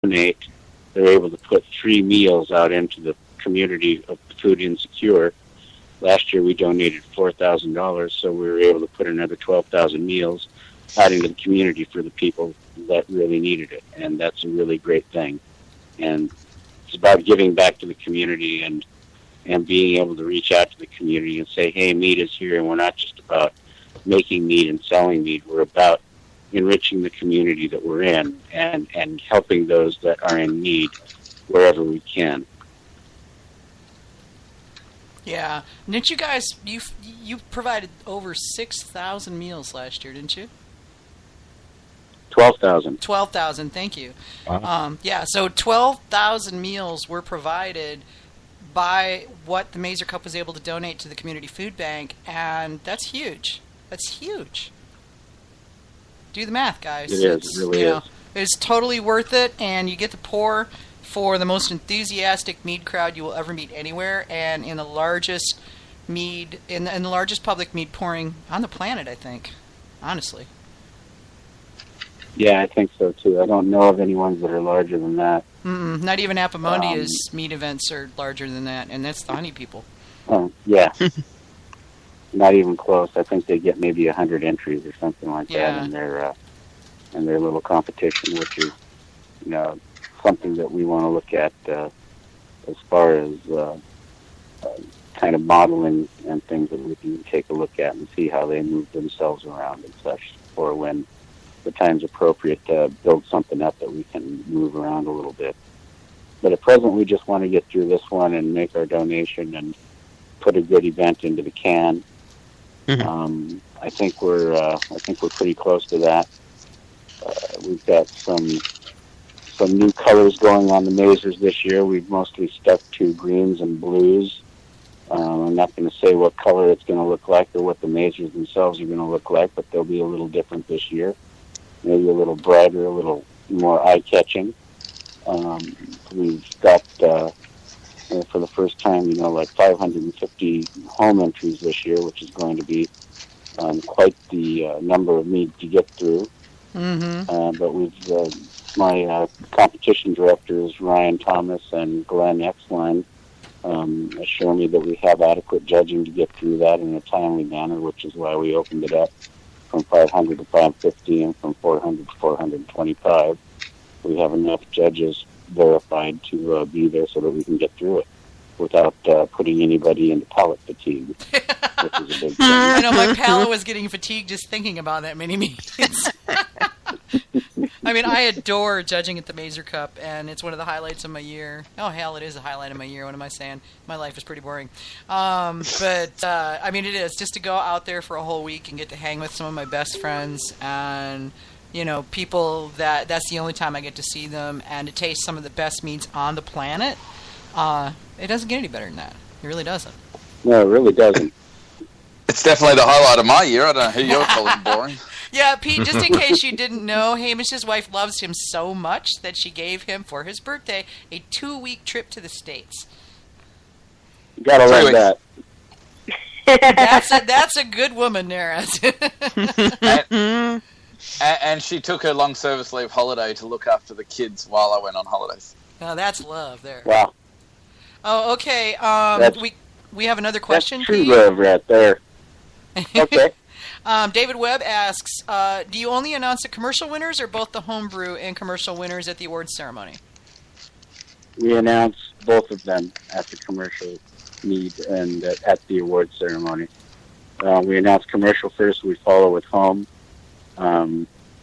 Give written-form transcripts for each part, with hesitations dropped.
donate, they're able to put 3 meals out into the community of food insecure. Last year we donated $4,000, so we were able to put another 12,000 meals out into the community for the people that really needed it, and that's a really great thing. And it's about giving back to the community and being able to reach out to the community and say, hey, mead is here, and we're not just about making mead and selling mead. We're about enriching the community that we're in and helping those that are in need wherever we can. Yeah. Didn't you guys, you provided over 6,000 meals last year, didn't you? 12,000. 12,000, thank you. Wow. Yeah, so 12,000 meals were provided by what the Mazer Cup was able to donate to the Community Food Bank, and that's huge. That's huge. Do the math, guys. It really is. It's totally worth it, and you get to pour for the most enthusiastic mead crowd you will ever meet anywhere, and in the largest mead, in the largest public mead pouring on the planet, I think, honestly. Yeah, I think so too. I don't know of any ones that are larger than that. Not even Appomondia's mead events are larger than that, and that's the honey people. Oh, yeah. Not even close. I think they get maybe 100 entries or something like that in their little competition, which is, something that we want to look at as far as kind of modeling and things that we can take a look at and see how they move themselves around and such, or when the time's appropriate to build something up that we can move around a little bit. But at present, we just want to get through this one and make our donation and put a good event into the can. Mm-hmm. I think we're pretty close to that. We've got some new colors going on the mazers this year. We've mostly stuck to greens and blues. I'm not going to say what color it's going to look like or what the mazers themselves are going to look like, but they'll be a little different this year. Maybe a little brighter, a little more eye-catching. We've got, for the first time, like 550 home entries this year, which is going to be quite the number of mead to get through. Mm-hmm. But my competition directors, Ryan Thomas and Glenn Exline, assure me that we have adequate judging to get through that in a timely manner, which is why we opened it up from 500 to 550 and from 400 to 425. We have enough judges verified to be there so that we can get through it without putting anybody into palate fatigue, which is a big thing. I know my palate was getting fatigued just thinking about that many meetings. I mean, I adore judging at the Mazer Cup, and it's one of the highlights of my year. Oh, hell, it is a highlight of my year. What am I saying? My life is pretty boring. But I mean, it is. Just to go out there for a whole week and get to hang with some of my best friends and, people that's the only time I get to see them, and to taste some of the best meads on the planet. It doesn't get any better than that. It really doesn't. No, it really doesn't. It's definitely the highlight of my year. I don't know who you're calling boring. Yeah, Pete, just in case you didn't know, Hamish's wife loves him so much that she gave him, for his birthday, a 2-week trip to the States. You gotta love that. That's a good woman there. And she took her long service leave holiday to look after the kids while I went on holidays. Oh, that's love there. Wow. Oh, okay. We have another question, That's true Pete? love right there. Okay. David Webb asks, do you only announce the commercial winners or both the homebrew and commercial winners at the awards ceremony? We announce both of them at the commercial mead and at the awards ceremony. We announce commercial first, we follow with home.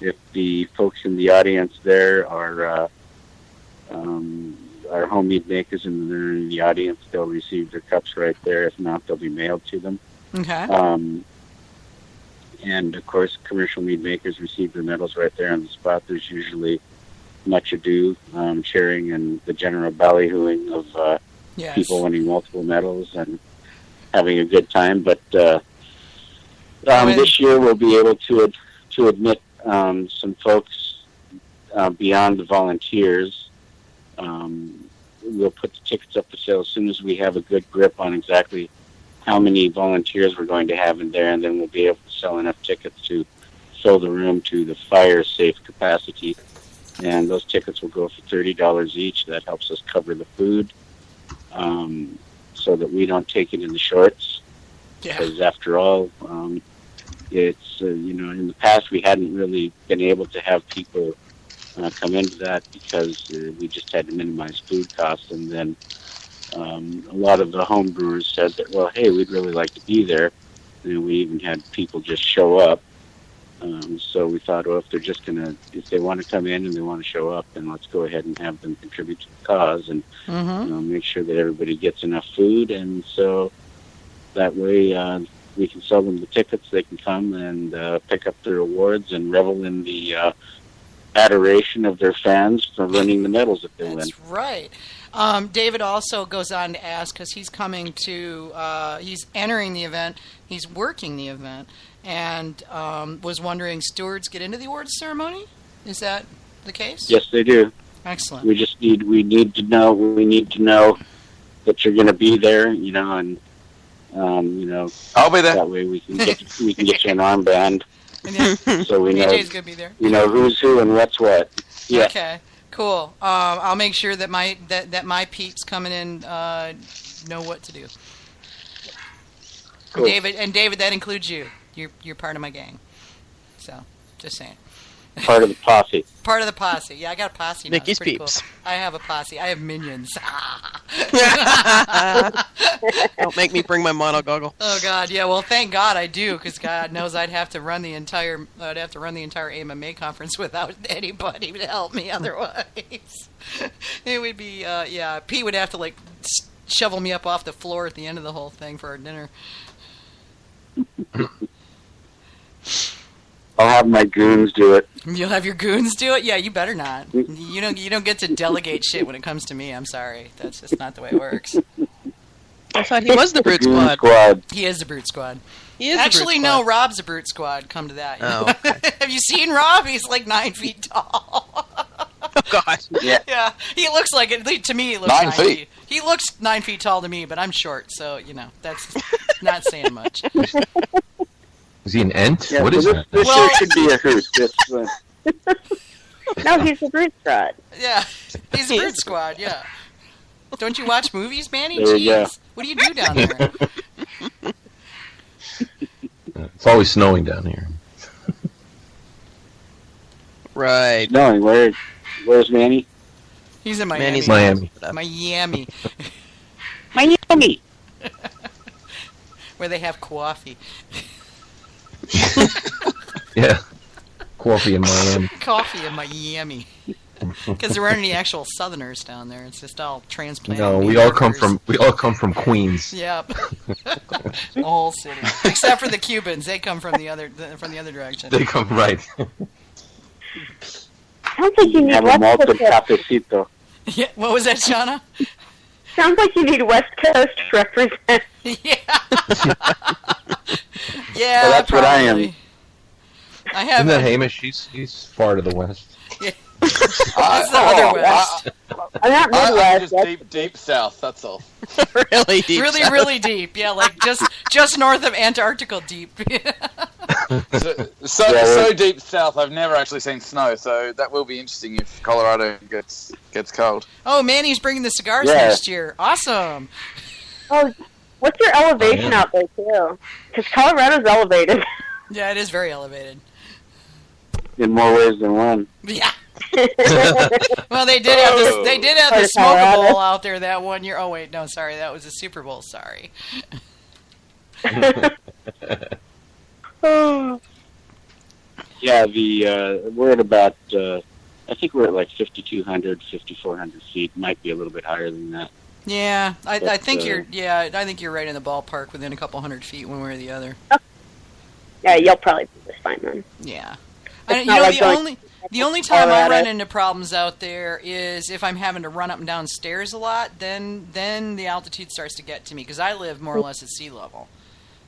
If the folks in the audience there are home mead makers and they're in the audience, they'll receive their cups right there. If not, they'll be mailed to them. Okay. And, of course, commercial mead makers receive their medals right there on the spot. There's usually much ado, cheering, and the general ballyhooing of people winning multiple medals and having a good time. But this year we'll be able to admit some folks beyond the volunteers. We'll put the tickets up for sale as soon as we have a good grip on exactly how many volunteers we're going to have in there, and then we'll be able to sell enough tickets to fill the room to the fire-safe capacity. and those tickets will go for $30 each. That helps us cover the food, so that we don't take it in the shorts. Because after all, it's in the past we hadn't really been able to have people come into that because we just had to minimize food costs, and then a lot of the home brewers said that, well, hey, we'd really like to be there, and we even had people just show up. So we thought, well, if they want to come in and they want to show up, then let's go ahead and have them contribute to the cause and make sure that everybody gets enough food, and so that way we can sell them the tickets. They can come and pick up their awards and revel in the adoration of their fans for winning the medals that they win. That's right. David also goes on to ask, because he's coming to, he's entering the event, he's working the event, and was wondering, stewards get into the awards ceremony? Is that the case? Yes, they do. Excellent. We need to know that you're going to be there, and I'll be there. That way we can get you an armband. So we know BJ's gonna be there. Who's who and what's what. Yeah. Okay. Cool. I'll make sure that my peeps coming in know what to do. Cool. David, that includes you. You're part of my gang. So, just saying. Part of the posse. Part of the posse. Yeah, I got a posse now. Mickey's Cool. peeps. I have a posse. I have minions. Don't make me bring my mono goggle. Oh God, yeah. Well, thank God I do, because God knows I'd have to run the entire AMA conference without anybody to help me. Otherwise, it would be Pete would have to shovel me up off the floor at the end of the whole thing for our dinner. I'll have my goons do it. You'll have your goons do it? Yeah, you better not. You don't get to delegate shit when it comes to me. I'm sorry. That's just not the way it works. I thought he was the Brute Goon Squad. He is the Brute Squad. He is Actually, the Brute Squad. no, Rob's a Brute Squad. Come to that. Oh, okay. Have you seen Rob? He's like 9 feet tall. Oh, God. Yeah. Yeah, he looks like it. To me, he looks 9 9 feet. He looks 9 feet tall to me, but I'm short, so that's not saying much. Is he an ent? Yeah, What so is that? this Well- sure should be a hoot. No, he's the Brute Squad. Yeah, he's a Brute Squad. Yeah. Don't you watch movies, Manny? There you go. Jeez, what do you do down there? It's always snowing down here. Right. No, where's Manny? He's in Miami. Manny's Miami. Miami, Miami. where they have coffee. Yeah. Coffee in Miami. Coffee in Miami. Because there aren't any actual Southerners down there. It's just all transplanted. No, New we all come Yorkers. from Queens. Yep. The whole city, except for the Cubans. They come from the other direction. They come right. Sounds like you need Have a West malted Coast. cafecito. Yeah. What was that, Shauna? Sounds like you need West Coast represent. Yeah. Yeah. Well, that's what I am. probably. I have. Isn't that Hamish? He's far to the west. That's the other West. I'm not I'm Midwest. just that's- deep south. That's all. Really deep. Really, south. really deep. Yeah, like just north of Antarctica deep. So deep south, I've never actually seen snow. So that will be interesting if Colorado gets cold. Oh, Manny's bringing the cigars Yeah. next year. Awesome. Oh, what's your elevation out there, too? Because Colorado's elevated. Yeah, it is very elevated. In more ways than one. Yeah. Well, they did have this. They did have the Part of Smoke Colorado. Bowl out there that one year. Oh wait, no, sorry, that was the Super Bowl. Sorry. Oh, Yeah, we're at about, I think we're at like 5,200, 5,400 feet. Might be a little bit higher than that. Yeah, I But, think you're. Yeah, I think you're right in the ballpark, within a couple hundred feet, one way or the other. yeah, you'll probably be just fine then. Yeah. It's not like The only time I Colorado. run into problems out there is if I'm having to run up and down stairs a lot. Then the altitude starts to get to me, because I live more or less at sea level.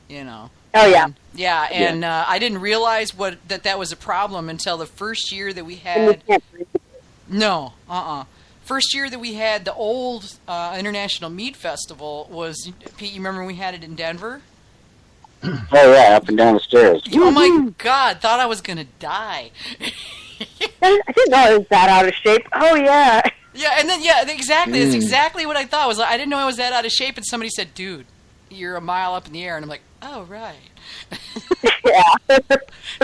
You know. Oh, yeah. Yeah, and I didn't realize that was a problem until the first year that we And you had. can't breathe. No, First year that we had the old International Mead Festival was, Pete, you remember when we had it in Denver? Oh, yeah, up and down the stairs. Oh my God, thought I was going to die. I didn't know it was that out of shape. Oh, yeah. Yeah, and then, exactly. That's exactly what I thought. Was like, I didn't know I was that out of shape, and somebody said, dude, you're a mile up in the air. And I'm like, oh, right. Yeah.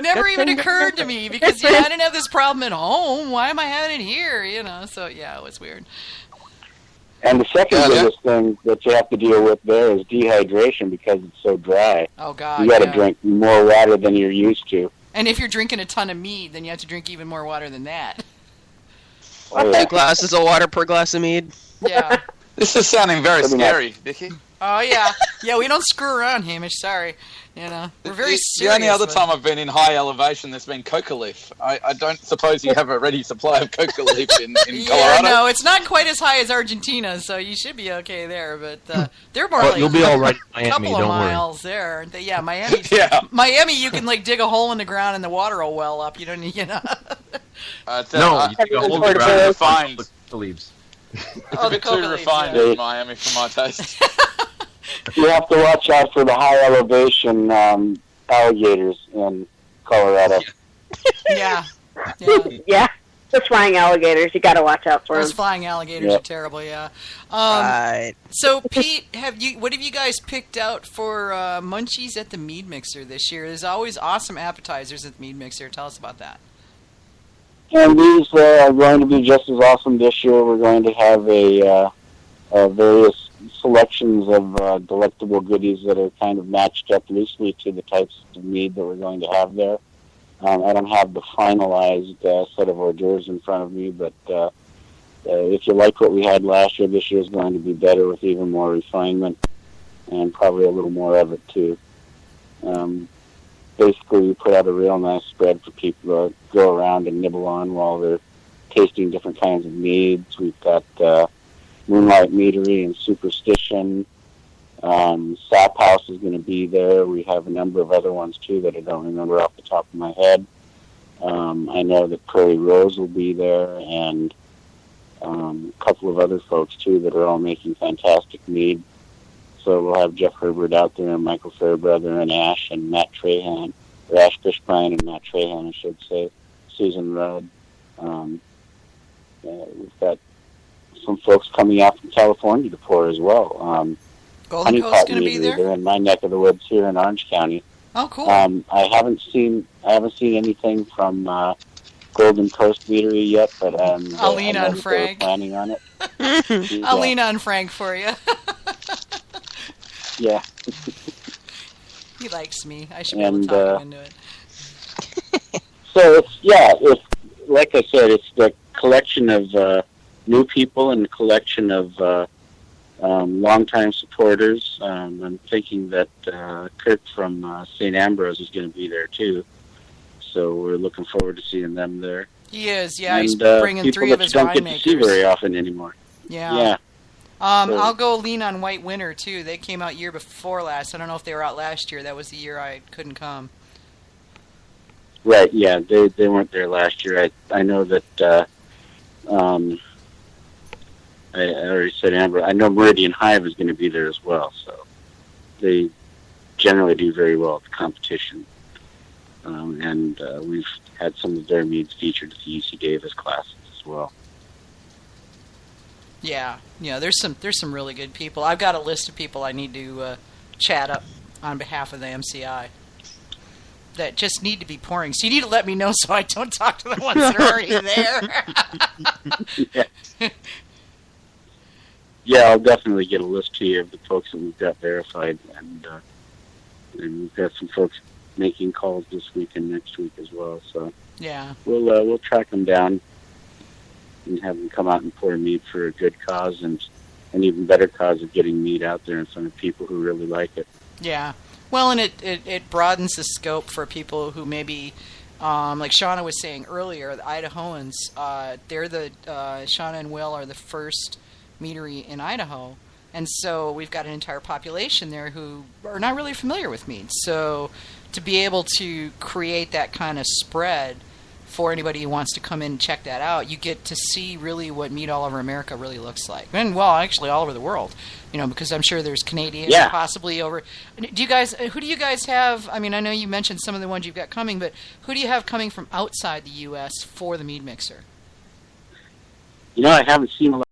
Never even occurred to me, because, I didn't have this problem at home. Why am I having it here, So, yeah, it was weird. And the second biggest thing that you have to deal with there is dehydration because it's so dry. Oh, God, you got to drink more water than you're used to. And if you're drinking a ton of mead, then you have to drink even more water than that. 2 glasses of water per glass of mead. Yeah. This is sounding very scary, Vicky. Oh, yeah. Yeah, we don't screw around, Hamish. Sorry. We're very serious. The only other time I've been in high elevation, there's been coca leaf. I don't suppose you have a ready supply of coca leaf in Colorado? Yeah, no, it's not quite as high as Argentina, so you should be okay there. But they're more like you'll be all right in Miami, couple of don't miles worry. there. Yeah, Miami. Yeah. Miami, you can dig a hole in the ground and the water will well up. You don't need, No, you take a whole it's ground refined. the leaves. It's a bit too refined in Miami for my taste. You have to watch out for the high elevation alligators in Colorado. Yeah. Yeah. Those flying alligators, you got to watch out for Those them. flying alligators are terrible, yeah. Right. So, Pete, what have you guys picked out for munchies at the Mead Mixer this year? There's always awesome appetizers at the Mead Mixer. Tell us about that. And these are going to be just as awesome this year. We're going to have a various selections of delectable goodies that are kind of matched up loosely to the types of mead that we're going to have there. I don't have the finalized set of hors d'oeuvres in front of me, but if you like what we had last year, this year is going to be better with even more refinement and probably a little more of it too. Basically, we put out a real nice spread for people to go around and nibble on while they're tasting different kinds of meads. We've got Moonlight Meadery and Superstition. Sap House is going to be there. We have a number of other ones, too, that I don't remember off the top of my head. I know that Prairie Rose will be there, and a couple of other folks, too, that are all making fantastic mead. So we'll have Jeff Herbert out there, and Michael Fairbrother, and Ash, and Matt Trahan, or Ash Fishbein and Matt Trahan, I should say, Susan Rudd. We've got some folks coming out from California to pour as well. Golden Coast going to be there? They're in my neck of the woods here in Orange County. Oh, cool. I haven't seen anything from Golden Coast Meadery yet, but I'll lean on Frank. Planning on it. I'll lean on Frank for you. Yeah. He likes me. I should be able to talk him into it. So it's like I said, it's the collection of new people and the collection of longtime supporters. I'm thinking that Kirk from St. Ambrose is going to be there too, so we're looking forward to seeing them there. He is, yeah. And, he's bringing 3 of his don't get to see winemakers. very often anymore. Yeah. So, I'll go lean on White Winter too. They came out year before last. I don't know if they were out last year. That was the year I couldn't come. Right. Yeah. They weren't there last year. I know that. I already said Amber. I know Meridian Hive is going to be there as well. So they generally do very well at the competition. And we've had some of their meads featured at the UC Davis classes as well. Yeah, there's some really good people. I've got a list of people I need to chat up on behalf of the MCI that just need to be pouring. So you need to let me know so I don't talk to the ones that are already there. Yeah, I'll definitely get a list to you of the folks that we've got verified, and we've got some folks making calls this week and next week as well. So yeah, we'll track them down and have them come out and pour mead for a good cause and an even better cause of getting mead out there in front of people who really like it. Yeah. Well, and it broadens the scope for people who maybe, like Shauna was saying earlier, the Idahoans, they're Shauna and Will are the first meadery in Idaho. And so we've got an entire population there who are not really familiar with mead. So to be able to create that kind of spread for anybody who wants to come in and check that out. You get to see really what mead all over America really looks like, and well, actually all over the world. Because I'm sure there's Canadian, possibly over. Who do you guys have? I mean, I know you mentioned some of the ones you've got coming, but who do you have coming from outside the U.S. for the mead mixer? I haven't seen a lot